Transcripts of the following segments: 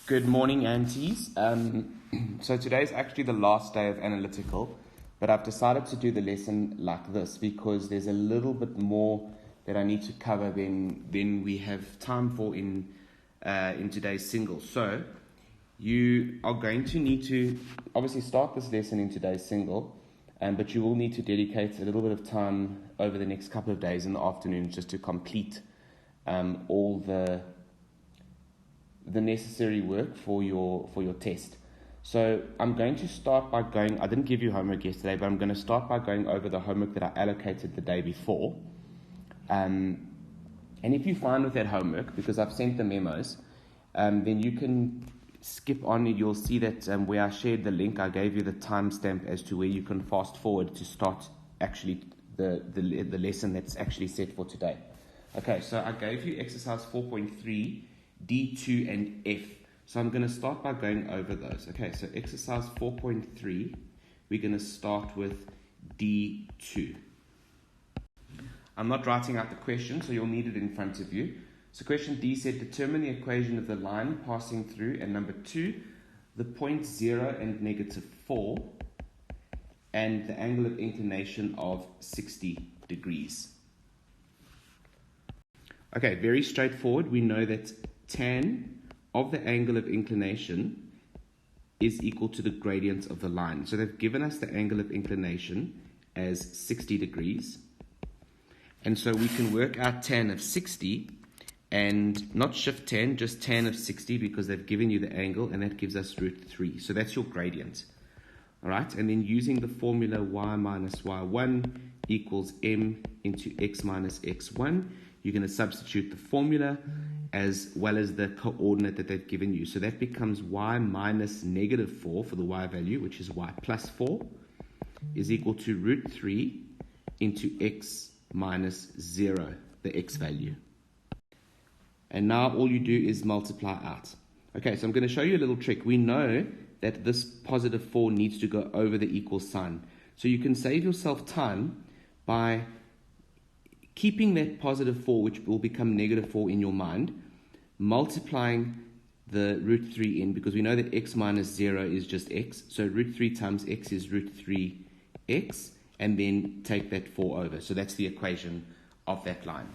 Good morning, aunties. So today is actually the last day of analytical, but I've decided to do the lesson like this because there's a little bit more that I need to cover than we have time for in today's single. So you are going to need to obviously start this lesson in today's single, but you will need to dedicate a little bit of time over the next couple of days in the afternoon just to complete all the necessary work for your test. So I'm going to start by going, I didn't give you homework yesterday, but I'm going to start by going over the homework that I allocated the day before. And if you're fine with that homework, because I've sent the memos, then you can skip on. You'll see that where I shared the link, I gave you the timestamp as to where you can fast forward to start actually the lesson that's actually set for today. Okay, so I gave you exercise 4.3, D2 and F. So I'm going to start by going over those. Okay, so exercise 4.3, we're going to start with D2. I'm not writing out the question, so you'll need it in front of you. So question D said, determine the equation of the line passing through, and number 2, the point 0 and negative 4, and the angle of inclination of 60 degrees. Okay, very straightforward. We know that tan of the angle of inclination is equal to the gradient of the line. So they've given us the angle of inclination as 60 degrees. And so we can work out tan of 60 and not shift tan, just tan of 60 because they've given you the angle, and that gives us root 3. So that's your gradient. All right, and then using the formula y minus y1 equals m into x minus x1, you're going to substitute the formula as well as the coordinate that they've given you. So that becomes y minus negative 4 for the y value, which is y plus 4, is equal to root 3 into x minus 0, the x value. And now all you do is multiply out. Okay, so I'm going to show you a little trick. We know that this positive 4 needs to go over the equal sign. So you can save yourself time by keeping that positive 4, which will become negative 4 in your mind, multiplying the root 3 in, because we know that x minus 0 is just x. So root 3 times x is root 3x, and then take that 4 over. So that's the equation of that line.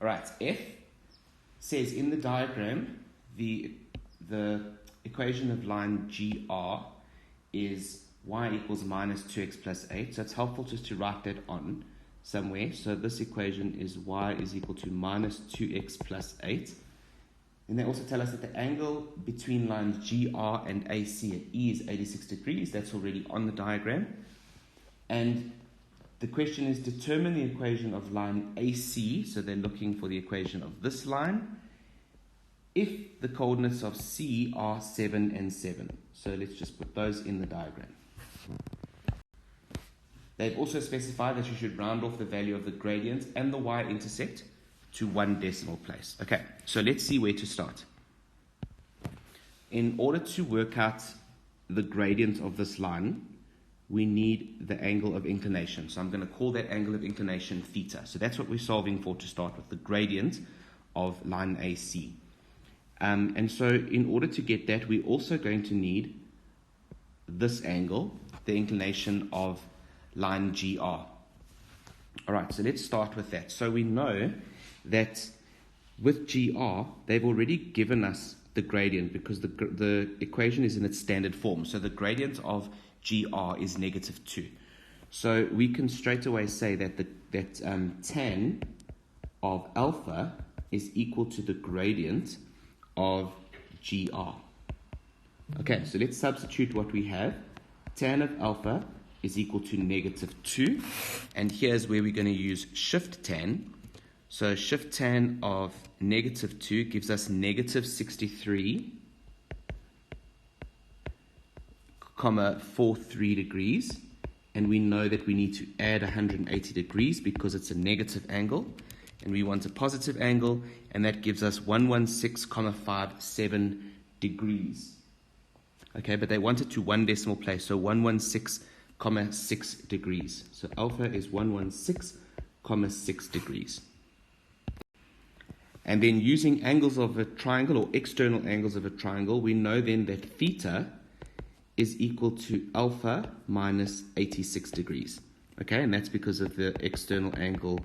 All right, F says in the diagram, the equation of line GR is y equals minus 2x plus 8. So it's helpful just to write that on somewhere. So this equation is y is equal to minus 2x plus 8. And they also tell us that the angle between lines GR and AC at E is 86 degrees. That's already on the diagram. And the question is determine the equation of line AC. So they're looking for the equation of this line if the coordinates of C are 7 and 7. So let's just put those in the diagram. They've also specified that you should round off the value of the gradient and the y-intercept to 1 decimal place. Okay, so let's see where to start. In order to work out the gradient of this line, we need the angle of inclination. So I'm going to call that angle of inclination theta. So that's what we're solving for to start with, the gradient of line AC. And so in order to get that, we're also going to need this angle, the inclination of line GR. All right, so let's start with that. So we know that with GR, they've already given us the gradient because the equation is in its standard form. So the gradient of GR is negative 2. So we can straight away say that tan of alpha is equal to the gradient of GR. Okay, so let's substitute what we have. Tan of alpha is equal to negative 2. And here's where we're going to use shift tan. So shift tan of negative 2 gives us negative 63, 43 degrees. And we know that we need to add 180 degrees because it's a negative angle. And we want a positive angle, and that gives us 116,57 degrees. Okay, but they want it to 1 decimal place, so 116,6 degrees. So alpha is 116,6 degrees. And then using angles of a triangle or external angles of a triangle, we know then that theta is equal to alpha minus 86 degrees. Okay, and that's because of the external angle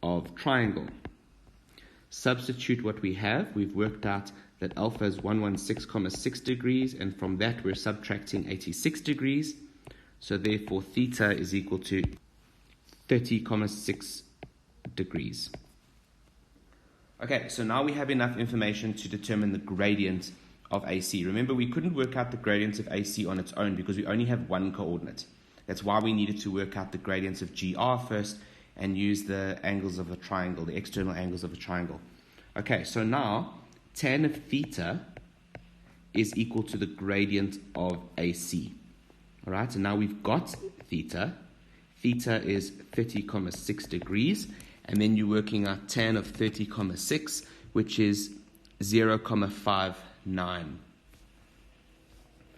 of triangle. Substitute what we have. We've worked out that alpha is 116,6 degrees, and from that we're subtracting 86 degrees. So therefore theta is equal to 30,6 degrees. Okay, so now we have enough information to determine the gradient of AC. Remember, we couldn't work out the gradient of AC on its own because we only have one coordinate. That's why we needed to work out the gradients of GR first and use the angles of a triangle, the external angles of a triangle. Okay, so now tan of theta is equal to the gradient of AC. All right, and now we've got theta. Theta is 30,6 degrees, and then you're working out tan of 30,6, which is 0,59.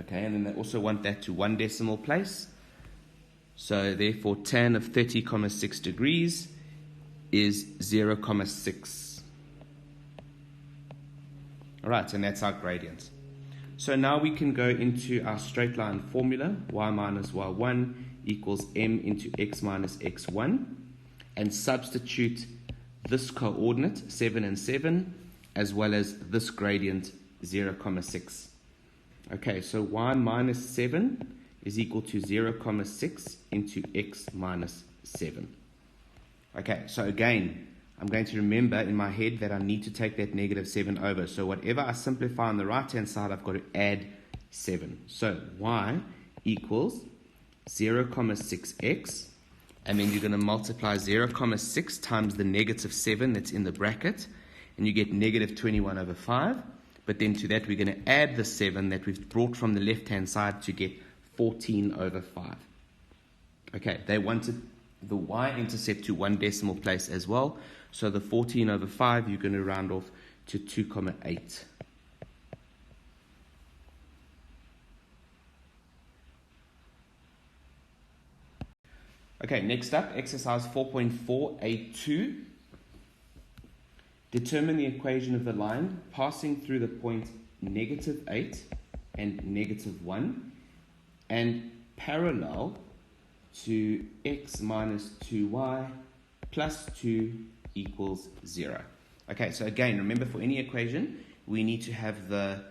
Okay, and then they also want that to one decimal place. So therefore tan of 30,6 degrees is 0,6. All right, and that's our gradient. So now we can go into our straight line formula, y minus y1 equals m into x minus x1, and substitute this coordinate, 7 and 7, as well as this gradient, 0,6. Okay, so y minus 7 is equal to 0,6 into x minus 7. Okay, so again, I'm going to remember in my head that I need to take that negative 7 over. So whatever I simplify on the right-hand side, I've got to add 7. So y equals 0,6x, and then you're going to multiply 0,6 times the negative 7 that's in the bracket, and you get negative 21 over 5. But then to that, we're going to add the 7 that we've brought from the left-hand side to get 14 over 5. Okay, they wanted the y-intercept to one decimal place as well. So the 14 over 5, you're going to round off to 2,8. Okay, next up, exercise 4.4a2. Determine the equation of the line passing through the point negative 8 and negative 1 and parallel to x minus 2y plus 2 equals 0. Okay, so again, remember for any equation, we need to have the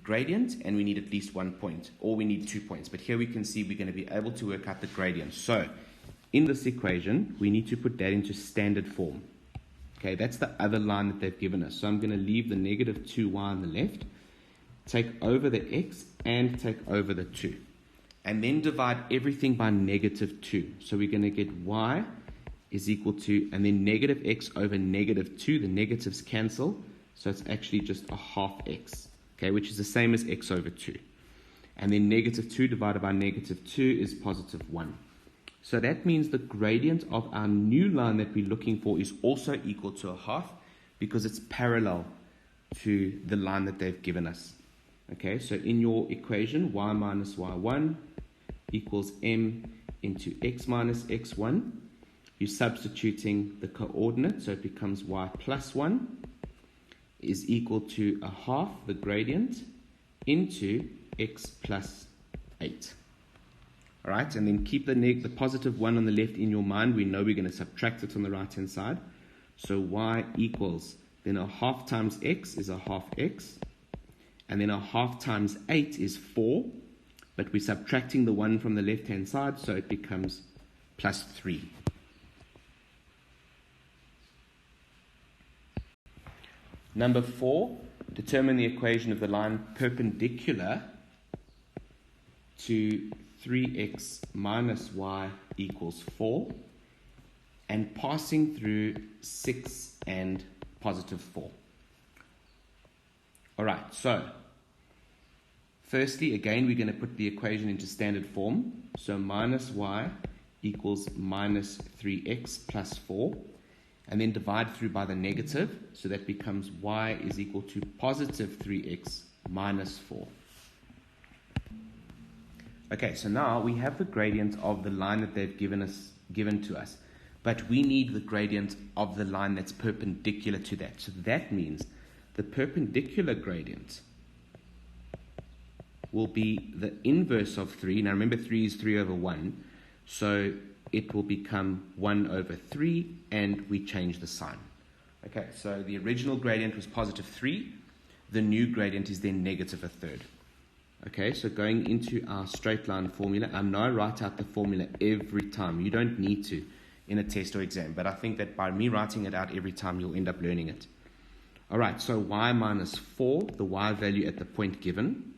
gradient and we need at least 1 point, or we need 2 points. But here we can see we're going to be able to work out the gradient. So in this equation, we need to put that into standard form. Okay, that's the other line that they've given us. So I'm going to leave the negative 2y on the left, take over the x and take over the 2. And then divide everything by negative 2. So we're going to get y is equal to, and then negative x over negative 2. The negatives cancel. So it's actually just a half x, okay, which is the same as x over 2. And then negative 2 divided by negative 2 is positive 1. So that means the gradient of our new line that we're looking for is also equal to a half because it's parallel to the line that they've given us. Okay, so in your equation, y minus y1 equals m into x minus x1. You're substituting the coordinate, so it becomes y plus 1 is equal to a half, the gradient, into x plus 8. All right, and then keep the positive 1 on the left in your mind. We know we're going to subtract it on the right-hand side. So y equals, then a half times x is a half x. And then a half times 8 is 4. But we're subtracting the 1 from the left-hand side, so it becomes plus 3. Number 4, determine the equation of the line perpendicular to 3x minus y equals 4 and passing through 6 and positive 4. All right, so firstly, again, we're going to put the equation into standard form. So minus y equals minus 3x plus 4. And then divide through by the negative. So that becomes y is equal to positive 3x minus 4. Okay, so now we have the gradient of the line that they've given to us. but we need the gradient of the line that's perpendicular to that. So that means the perpendicular gradient will be the inverse of 3. Now remember, 3 is 3 over 1. So it will become 1 over 3, and we change the sign. Okay, so the original gradient was positive 3. The new gradient is then negative a third. Okay, so going into our straight line formula, I know I write out the formula every time. You don't need to in a test or exam, but I think that by me writing it out every time, you'll end up learning it. All right, so y minus 4, the y value at the point given,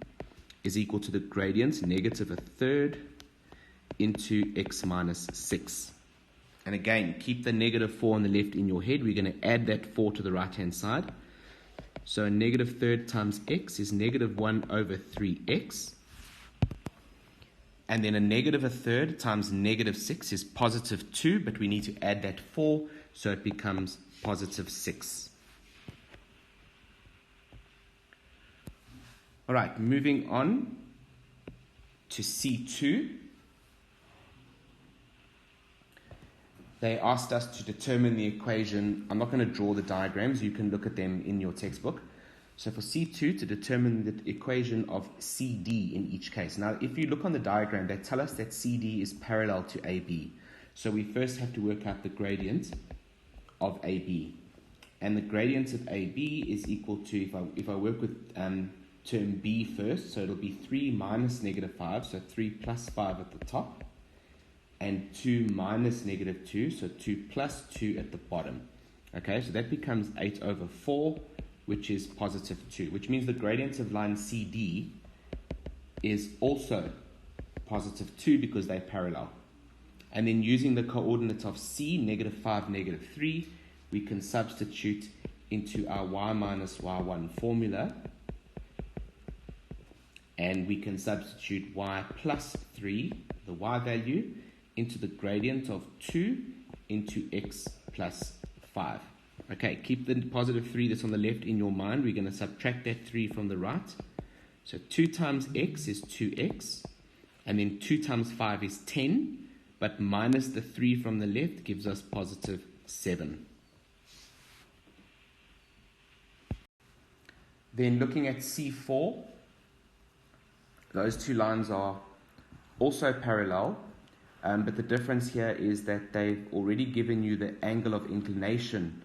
is equal to the gradient negative a third into x minus 6. And again, keep the negative 4 on the left in your head. We're going to add that 4 to the right-hand side. So a negative third times x is negative 1 over 3x. And then a negative a third times negative 6 is positive 2, but we need to add that 4, so it becomes positive 6. All right, moving on to C2. They asked us to determine the equation. I'm not going to draw the diagrams. You can look at them in your textbook. So for C2, to determine the equation of CD in each case. Now, if you look on the diagram, they tell us that CD is parallel to AB. So we first have to work out the gradient of AB. And the gradient of AB is equal to, if I work with term B first, so it'll be 3 minus negative 5, so 3 plus 5 at the top. And 2 minus negative 2, so 2 plus 2 at the bottom. Okay, so that becomes 8 over 4, which is positive 2, which means the gradient of line CD is also positive 2 because they're parallel. And then using the coordinate of C, negative 5, negative 3, we can substitute into our y minus y1 formula. And we can substitute y plus 3, the y value, into the gradient of 2 into x plus 5. Okay, keep the positive 3 that's on the left in your mind. We're going to subtract that 3 from the right. So 2 times x is 2x. And then 2 times 5 is 10. But minus the 3 from the left gives us positive 7. Then looking at C4, those two lines are also parallel. But the difference here is that they've already given you the angle of inclination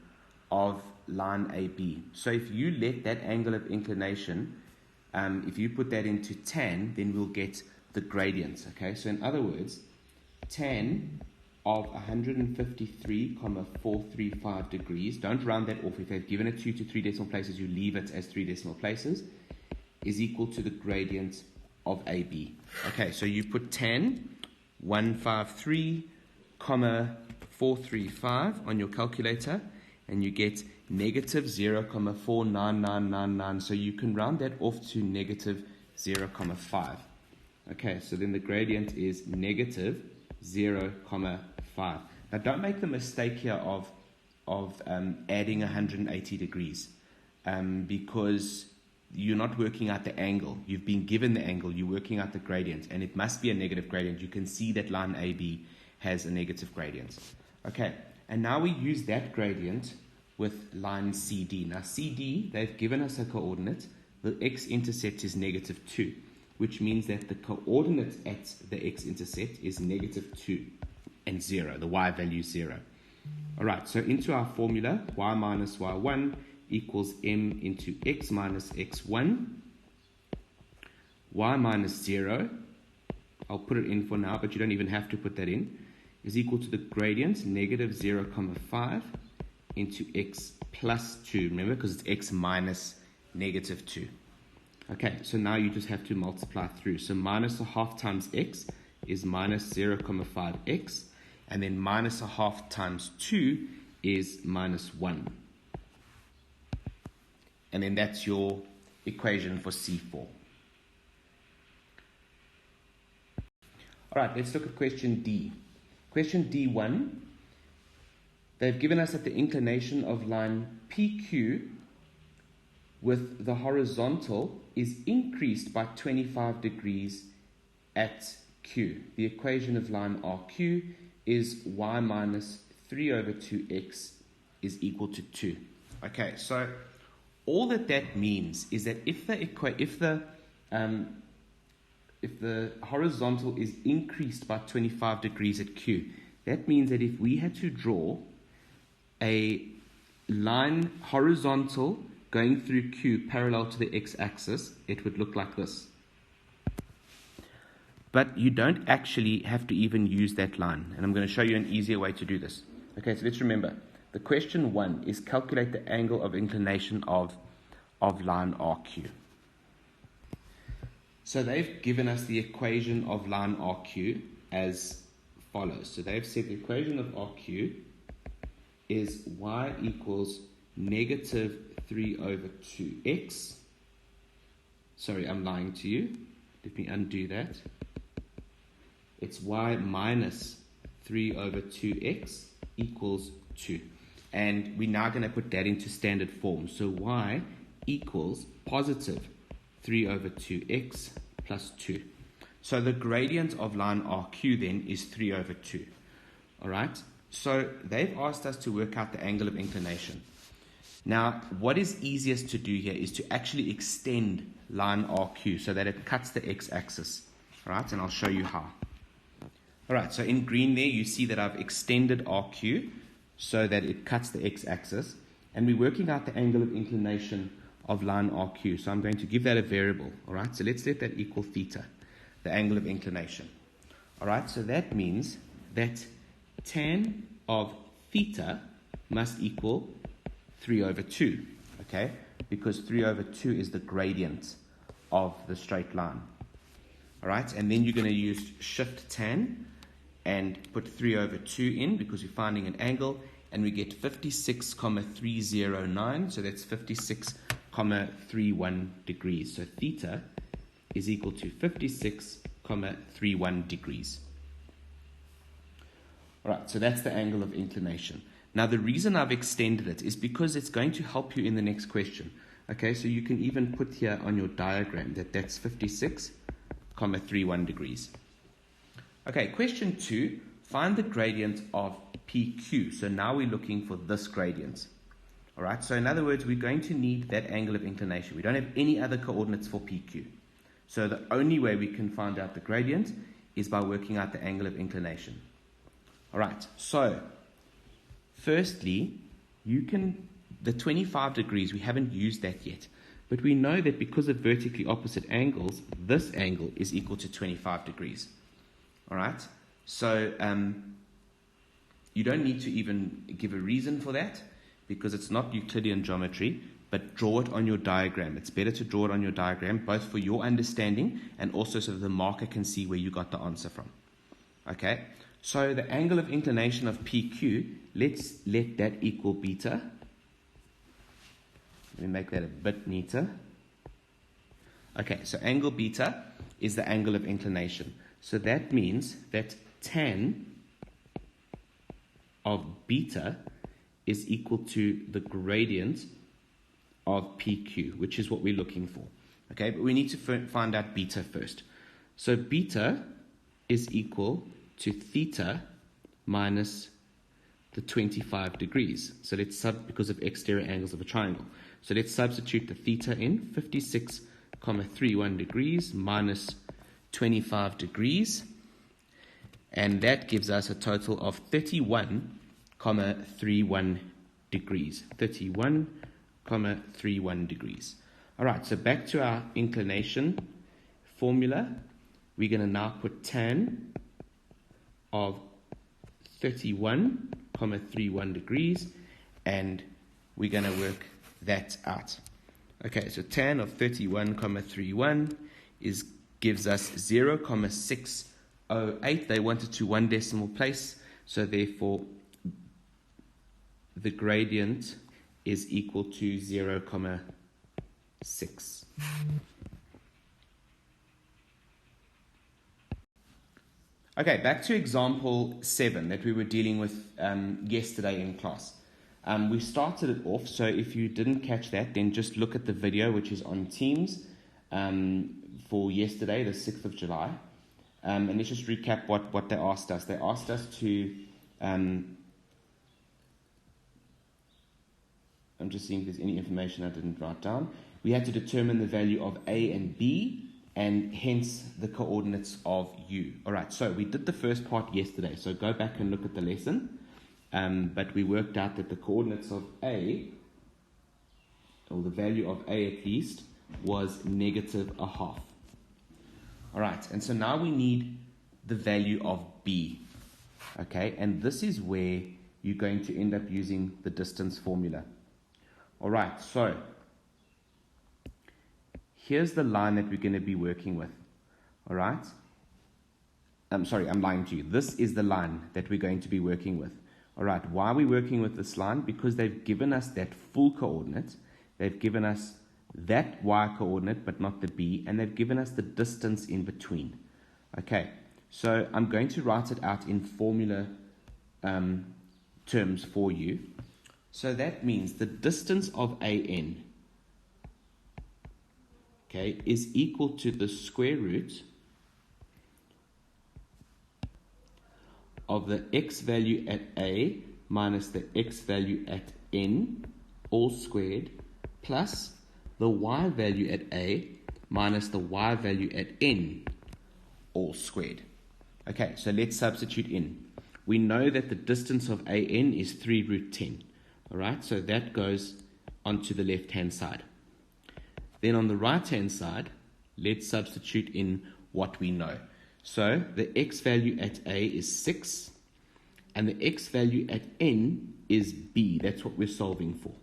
of line AB. So if you let that angle of inclination, if you put that into tan, then we'll get the gradient. Okay, so in other words, tan of 153,435 degrees, don't round that off. If they've given it 2 to 3 decimal places, you leave it as 3 decimal places, is equal to the gradient of AB. Okay, so you put tan 153,435 on your calculator, and you get negative 0,49999. So you can round that off to negative 0,5. Okay, so then the gradient is negative 0,5. Now don't make the mistake here of adding 180 degrees because you're not working out the angle. You've been given the angle, you're working out the gradient, and it must be a negative gradient. You can see that line AB has a negative gradient. Okay, and now we use that gradient with line CD. Now CD, they've given us a coordinate. The x-intercept is negative 2, which means that the coordinate at the x-intercept is negative 2 and 0. The y value is 0. All right, so into our formula, y minus y1 equals m into x minus x1. Y minus 0, I'll put it in for now, but you don't even have to put that in, is equal to the gradient, negative 0,5 into x plus 2. Remember, because it's x minus negative 2. Okay, so now you just have to multiply through. So minus a half times x is minus 0,5x, and then minus a half times 2 is minus 1. And then that's your equation for C4. All right, let's look at question D. Question D1, they've given us that the inclination of line PQ with the horizontal is increased by 25 degrees at Q. The equation of line RQ is y minus 3 over 2x is equal to 2. Okay, so all that means is that if the horizontal is increased by 25 degrees at Q, that means that if we had to draw a line horizontal going through Q parallel to the x-axis, it would look like this. But you don't actually have to even use that line, and I'm going to show you an easier way to do this. Okay, so let's remember, the question 1 is calculate the angle of inclination of line RQ. So they've given us the equation of line RQ as follows. So they've said the equation of RQ is y equals negative 3 over 2x. Sorry, I'm lying to you. Let me undo that. It's y minus 3 over 2x equals 2. And we're now going to put that into standard form. So y equals positive 3 over 2x plus 2. So the gradient of line RQ then is 3 over 2. All right? So they've asked us to work out the angle of inclination. Now, what is easiest to do here is to actually extend line RQ so that it cuts the x-axis. All right? And I'll show you how. All right, so in green there, you see that I've extended RQ so that it cuts the x-axis. And we're working out the angle of inclination of line RQ. So I'm going to give that a variable. All right, so let's let that equal theta, the angle of inclination. All right, so that means that tan of theta must equal 3 over 2, okay? Because 3 over 2 is the gradient of the straight line. All right, and then you're going to use shift tan and put 3 over 2 in because we're finding an angle, and we get 56,309, so that's 56,31 degrees. So theta is equal to 56,31 degrees. All right, so that's the angle of inclination. Now, the reason I've extended it is because it's going to help you in the next question. Okay, so you can even put here on your diagram that that's 56,31 degrees. Okay, question 2, find the gradient of PQ. So now we're looking for this gradient. All right, so in other words, we're going to need that angle of inclination. We don't have any other coordinates for PQ. So the only way we can find out the gradient is by working out the angle of inclination. All right, so firstly, the 25 degrees, we haven't used that yet. But we know that because of vertically opposite angles, this angle is equal to 25 degrees. All right, so you don't need to even give a reason for that because it's not Euclidean geometry, but draw it on your diagram. It's better to draw it on your diagram, both for your understanding and also so that the marker can see where you got the answer from. Okay, so the angle of inclination of PQ, let's let that equal beta. Let me make that a bit neater. Okay, so angle beta is the angle of inclination. So that means that tan of beta is equal to the gradient of PQ, which is what we're looking for. Okay, but we need to find out beta first. So beta is equal to theta minus the 25 degrees. So let's because of exterior angles of a triangle. So let's substitute the theta in, 56,31 degrees minus 25 degrees, and that gives us a total of 31,31 degrees. 31,31 degrees. All right, so back to our inclination formula. We're going to now put tan of 31,31 degrees, and we're going to work that out. Okay, so tan of 31,31 gives us 0,608. They wanted to one decimal place, so therefore the gradient is equal to 0,6. Okay, back to example 7 that we were dealing with yesterday in class. We started it off, so if you didn't catch that, then just look at the video which is on Teams for yesterday, the 6th of July. And let's just recap what they asked us. They asked us to I'm just seeing if there's any information I didn't write down. We had to determine the value of A and B, and hence the coordinates of U. All right, so we did the first part yesterday, so go back and look at the lesson. But we worked out that the coordinates of A, or the value of A at least, was -1/2. All right, and so now we need the value of B. Okay, and this is where you're going to end up using the distance formula. All right, so here's the line that we're going to be working with. All right, I'm sorry, I'm lying to you. This is the line that we're going to be working with. All right, why are we working with this line? Because they've given us that full coordinate. They've given us that y coordinate, but not the b, and they've given us the distance in between. Okay, so I'm going to write it out in formula terms for you. So that means the distance of AN, okay, is equal to the square root of the x value at A minus the x value at N, all squared, plus the y value at A minus the y value at N, all squared. Okay, so let's substitute in. We know that the distance of AN is 3 root 10. All right, so that goes onto the left-hand side. Then on the right-hand side, let's substitute in what we know. So the x value at A is 6, and the x value at N is B. That's what we're solving for.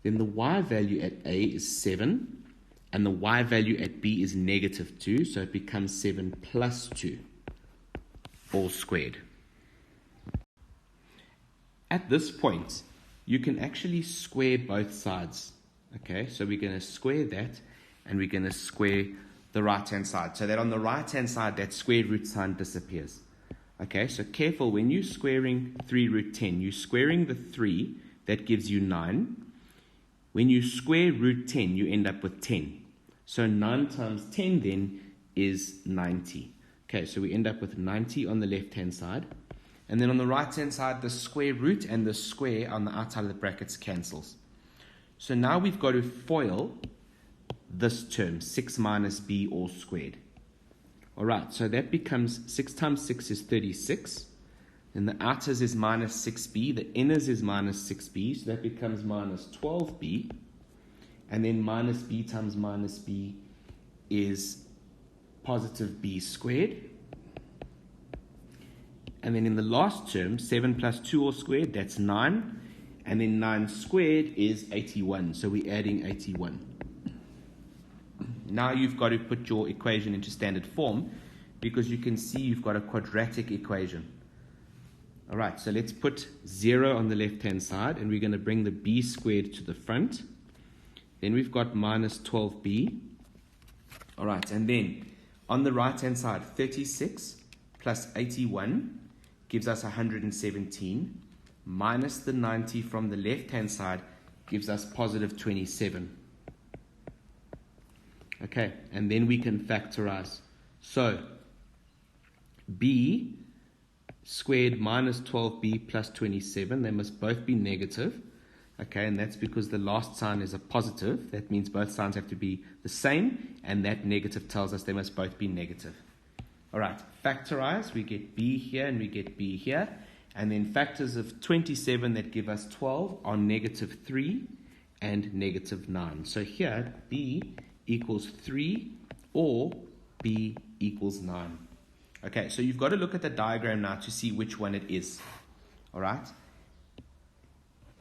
Then the y value at A is 7, and the y value at B is -2, so it becomes 7 plus 2, all squared. At this point, you can actually square both sides. Okay, so we're going to square that, and we're going to square the right-hand side. So that on the right-hand side, that square root sign disappears. Okay, so careful, when you're squaring 3 root 10, you're squaring the 3, that gives you 9. When you square root 10, you end up with 10. So 9 times 10 then is 90. Okay, so we end up with 90 on the left-hand side. And then on the right-hand side, the square root and the square on the outside of the brackets cancels. So now we've got to FOIL this term, 6 minus b all squared. All right, so that becomes 6 times 6 is 36. And the outers is minus 6b. The inners is minus 6b. So that becomes minus 12b. And then minus b times minus b is positive b squared. And then in the last term, 7 plus 2 all squared, that's 9. And then 9 squared is 81. So we're adding 81. Now you've got to put your equation into standard form, because you can see you've got a quadratic equation. All right, so let's put 0 on the left-hand side, and we're going to bring the b squared to the front. Then we've got minus 12b. All right, and then on the right-hand side, 36 plus 81 gives us 117, minus the 90 from the left-hand side gives us positive 27. Okay, and then we can factorize. So, b squared minus 12b plus 27, they must both be negative. Okay, and that's because the last sign is a positive. That means both signs have to be the same, and that negative tells us they must both be negative. All right, factorize, we get b here and we get b here. And then factors of 27 that give us 12 are -3 and -9. So here, b equals 3 or b equals 9. Okay, so you've got to look at the diagram now to see which one it is. All right?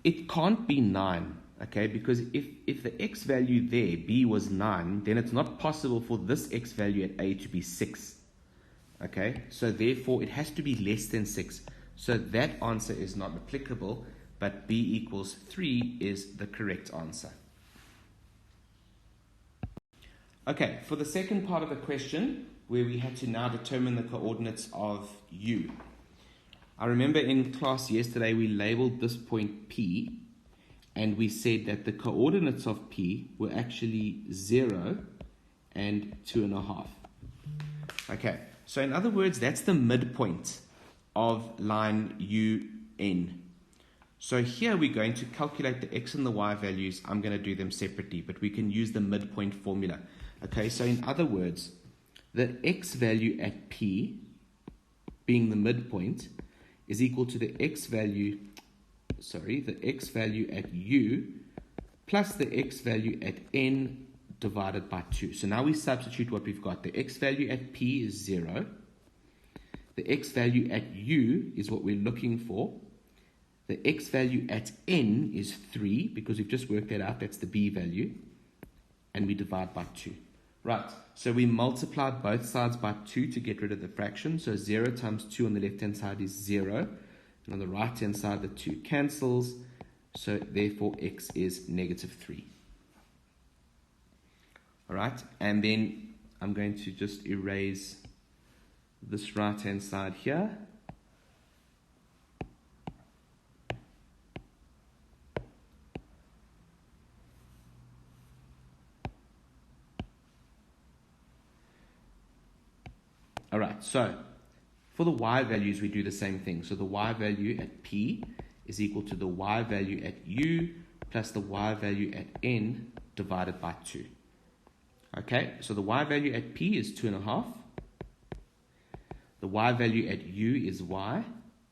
It can't be 9, okay, because if the x value there, b, was 9, then it's not possible for this x value at a to be 6. Okay, so therefore it has to be less than 6. So that answer is not applicable, but b equals 3 is the correct answer. Okay, for the second part of the question, where we had to now determine the coordinates of u. I remember in class yesterday we labeled this point P, and we said that the coordinates of P were actually 0 and 2.5. Okay, so in other words, that's the midpoint of line UN. So here we're going to calculate the x and the y values. I'm going to do them separately, but we can use the midpoint formula. Okay, so in other words, the x value at P, being the midpoint, is equal to the x value at U plus the x value at N divided by 2. So now we substitute what we've got. The x value at P is 0. The x value at U is what we're looking for. The x value at N is 3, because we've just worked that out. That's the B value. And we divide by 2. Right, so we multiply both sides by 2 to get rid of the fraction. So 0 times 2 on the left-hand side is 0. And on the right-hand side, the 2 cancels. So therefore, x is negative 3. All right, and then I'm going to just erase this right-hand side here. All right, so for the y values, we do the same thing. So the y value at P is equal to the y value at U plus the y value at N divided by 2. Okay, so the y value at P is 2.5. The y value at U is y.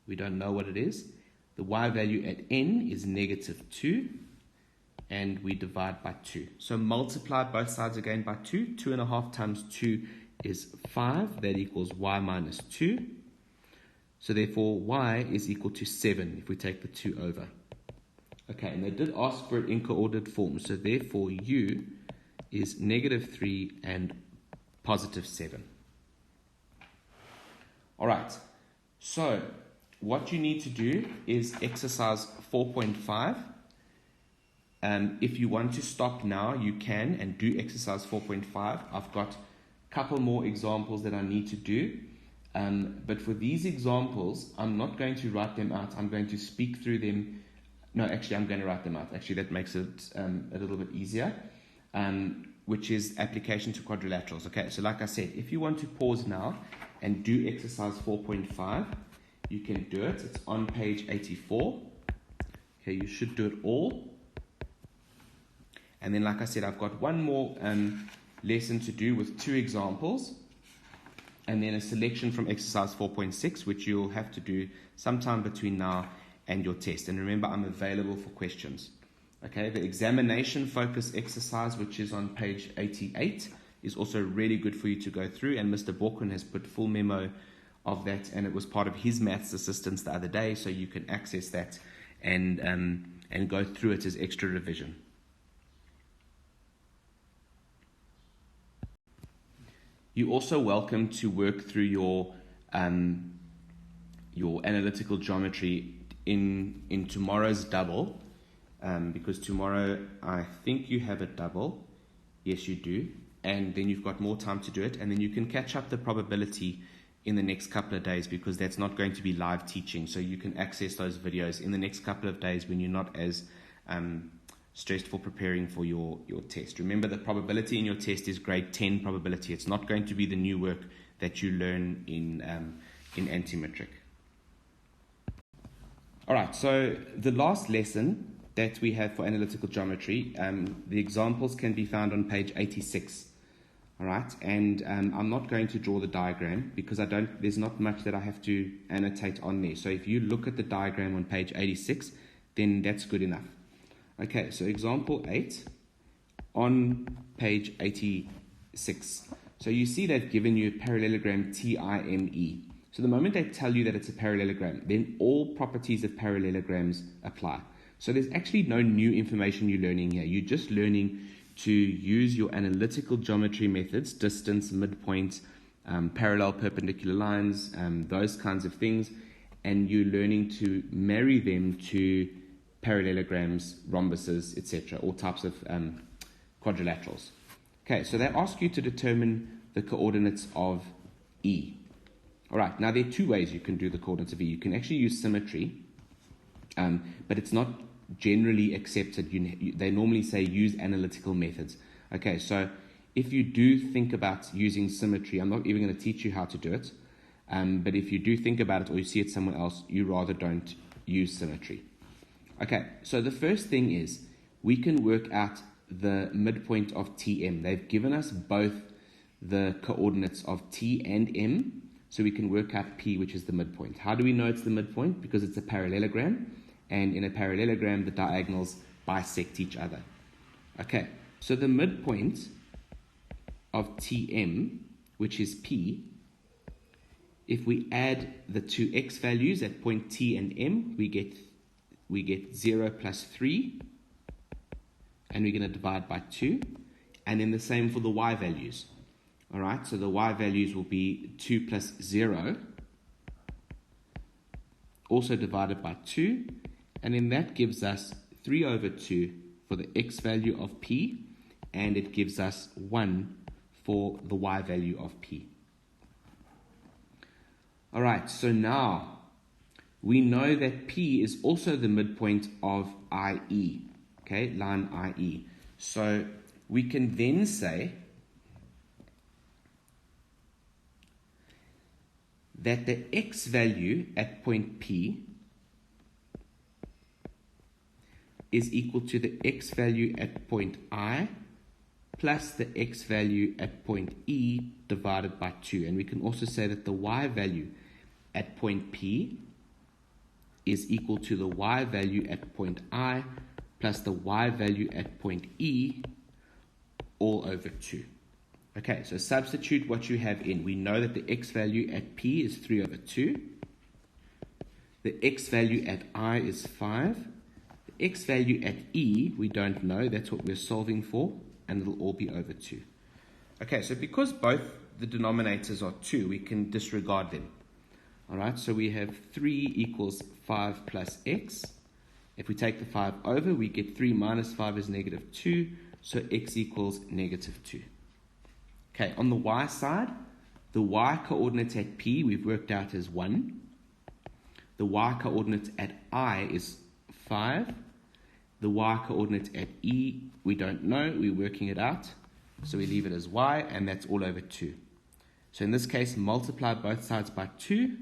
We don't know what it is. The y value at N is negative 2. And we divide by 2. So multiply both sides again by 2. 2.5 times 2 is 5. That equals y minus 2. So therefore, y is equal to 7 if we take the 2 over. Okay, and they did ask for it in coordinate form. So therefore, u is negative 3 and positive 7. All right, so what you need to do is exercise 4.5. If you want to stop now, you can and do exercise 4.5. I've got a couple more examples that I need to do. But for these examples, I'm not going to write them out. I'm going to speak through them. No, actually, I'm going to write them out. Actually, that makes it a little bit easier, which is application to quadrilaterals. Okay, so like I said, if you want to pause now and do exercise 4.5, you can do it. It's on page 84. Okay, you should do it all. And then, like I said, I've got one more lesson to do with 2 examples. And then a selection from exercise 4.6, which you'll have to do sometime between now and your test. And remember, I'm available for questions. Okay, the examination focus exercise, which is on page 88, is also really good for you to go through. And Mr. Borkman has put full memo of that, and it was part of his maths assistance the other day, so you can access that and go through it as extra revision. You're also welcome to work through your analytical geometry in tomorrow's double, because tomorrow I think you have a double. Yes, you do. And then you've got more time to do it, and then you can catch up the probability in the next couple of days, because that's not going to be live teaching, so you can access those videos in the next couple of days when you're not as stressed for preparing for your test. Remember, the probability in your test is grade 10 probability. It's not going to be the new work that you learn in antimetric. All right, so the last lesson that we have for analytical geometry, the examples can be found on page 86. All right, and I'm not going to draw the diagram because there's not much that I have to annotate on there. So if you look at the diagram on page 86, then that's good enough. Okay, so example 8 on page 86. So you see they've given you a parallelogram TIME. So the moment they tell you that it's a parallelogram, then all properties of parallelograms apply. So there's actually no new information you're learning here. You're just learning to use your analytical geometry methods, distance, midpoint, parallel perpendicular lines, those kinds of things, and you're learning to marry them to parallelograms, rhombuses, etc., all types of quadrilaterals. Okay, so they ask you to determine the coordinates of E. All right, now there are 2 ways you can do the coordinates of E. You can actually use symmetry, but it's not generally accepted. They normally say use analytical methods. Okay, so if you do think about using symmetry, I'm not even going to teach you how to do it, but if you do think about it or you see it somewhere else, you rather don't use symmetry. Okay, so the first thing is we can work out the midpoint of TM. They've given us both the coordinates of T and M, so we can work out P, which is the midpoint. How do we know it's the midpoint? Because it's a parallelogram, and in a parallelogram, the diagonals bisect each other. Okay, so the midpoint of TM, which is P, if we add the two x values at point T and M, we get 0 plus 3, and we're going to divide by 2, and then the same for the y values. All right, so the y values will be 2 plus 0, also divided by 2, and then that gives us 3 over 2 for the x value of P, and it gives us 1 for the y value of P. All right, so now we know that P is also the midpoint of IE, okay, line IE. So we can then say that the x value at point P is equal to the x value at point I plus the x value at point E divided by 2. And we can also say that the y value at point P is equal to the y value at point I plus the y value at point E all over 2. Okay, so substitute what you have in. We know that the x value at P is 3 over 2. The x value at I is 5. The x value at E, we don't know. That's what we're solving for, and it'll all be over 2. Okay, so because both the denominators are 2, we can disregard them. All right, so we have 3 equals 5 plus x. If we take the 5 over, we get 3 minus 5 is negative 2, so x equals negative 2. Okay, on the y side, the y coordinate at P we've worked out as 1. The y coordinate at I is 5. The y coordinate at E, we don't know, we're working it out. So we leave it as y, and that's all over 2. So in this case, multiply both sides by 2,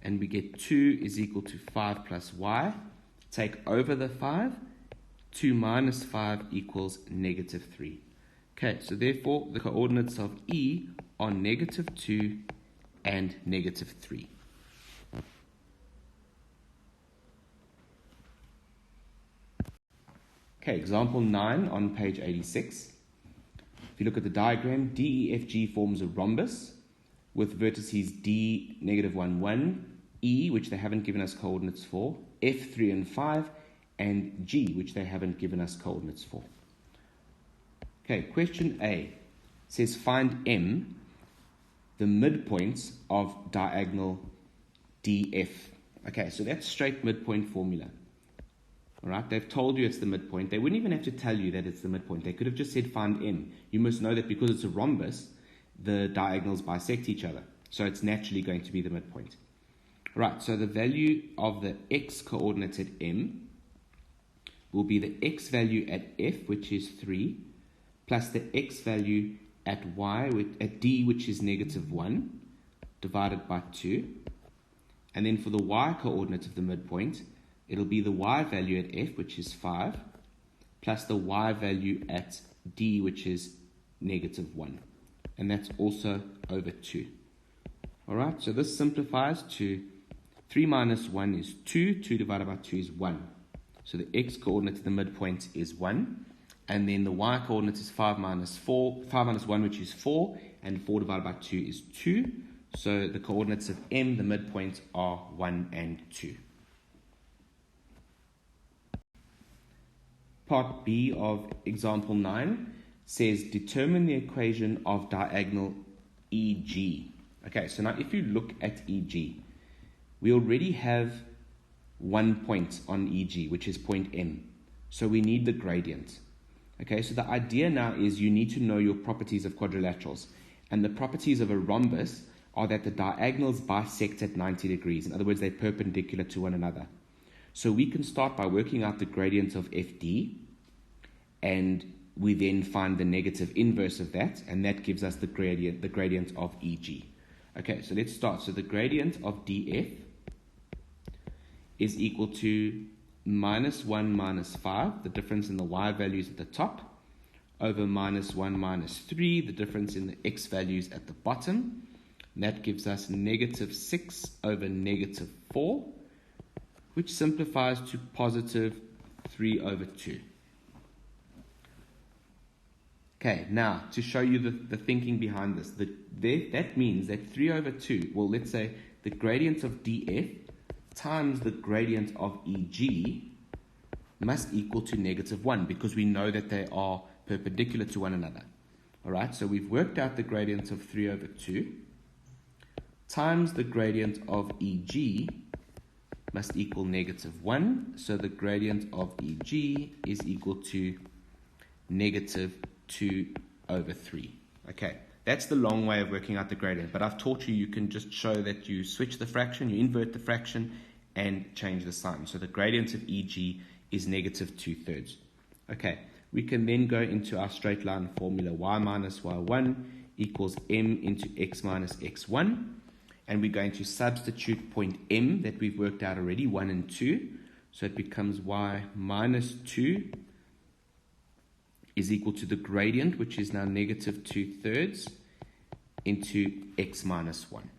and we get 2 is equal to 5 plus y. Take over the 5, 2 minus 5 equals negative 3. Okay, so therefore the coordinates of E are negative 2 and negative 3. Okay, example 9 on page 86. If you look at the diagram, DEFG forms a rhombus with vertices D, negative 1, 1, E, which they haven't given us coordinates for, F, 3, and 5, and G, which they haven't given us coordinates for. Okay, question A says find M, the midpoints of diagonal DF. Okay, so that's straight midpoint formula. All right, they've told you it's the midpoint. They wouldn't even have to tell you that it's the midpoint. They could have just said find M. You must know that because it's a rhombus, the diagonals bisect each other. So it's naturally going to be the midpoint. Right, so the value of the x coordinate at M will be the x value at F, which is 3, plus the x value at y, at D, which is negative 1, divided by 2. And then for the y coordinate of the midpoint, it'll be the y value at F, which is 5, plus the y value at D, which is negative 1. And that's also over 2. All right, so this simplifies to 3 minus 1 is 2. 2 divided by 2 is 1. So the x coordinate to the midpoint is 1. And then the y coordinate is 5 minus 1, which is 4. And 4 divided by 2 is 2. So the coordinates of M, the midpoint, are 1 and 2. Part B of example 9 says determine the equation of diagonal EG. Okay, so now if you look at EG, we already have 1 point on EG, which is point M. So we need the gradient. Okay, so the idea now is you need to know your properties of quadrilaterals. And the properties of a rhombus are that the diagonals bisect at 90 degrees. In other words, they're perpendicular to one another. So we can start by working out the gradient of FD, and we then find the negative inverse of that, and that gives us the gradient of EG. Okay, so let's start. So the gradient of DF is equal to minus 1 minus 5, the difference in the y values at the top, over minus 1 minus 3, the difference in the x values at the bottom. And that gives us negative 6 over negative 4, which simplifies to positive 3 over 2. Okay, now to show you the thinking behind this, that means that 3 over 2, well, let's say the gradient of df times the gradient of eg must equal to negative 1, because we know that they are perpendicular to one another. All right, so we've worked out the gradient of 3 over 2 times the gradient of eg must equal negative 1, so the gradient of eg is equal to negative 2 over 3. Okay, that's the long way of working out the gradient, but I've taught you can just show that you switch the fraction, you invert the fraction, and change the sign. So the gradient of eg is negative 2/3. Okay, we can then go into our straight line formula. Y minus y1 equals m into x minus x1. And we're going to substitute point m that we've worked out already, 1 and 2. So it becomes y minus 2 is equal to the gradient, which is now negative 2/3, into x minus 1.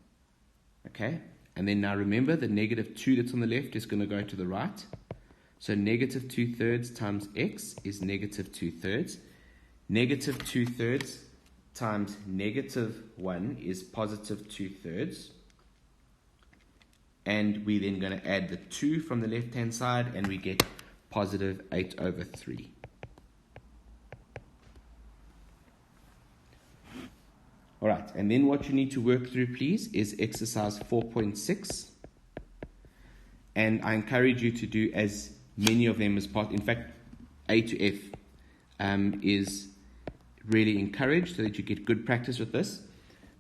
Okay? And then now remember, the negative 2 that's on the left is going to go to the right. So negative 2/3 times x is negative 2/3. Negative 2/3 times negative 1 is positive 2/3. And we're then going to add the 2 from the left-hand side, and we get positive 8 over 3. All right, and then what you need to work through, please, is exercise 4.6. And I encourage you to do as many of them as possible. In fact, A to F is really encouraged so that you get good practice with this.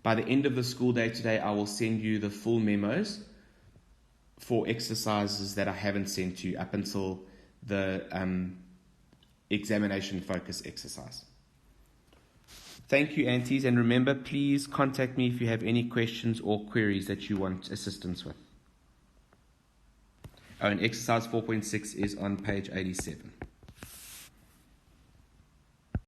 By the end of the school day today, I will send you the full memos for exercises that I haven't sent you up until the examination focus exercise. Thank you, aunties, and remember, please contact me if you have any questions or queries that you want assistance with. Oh, and exercise 4.6 is on page 87.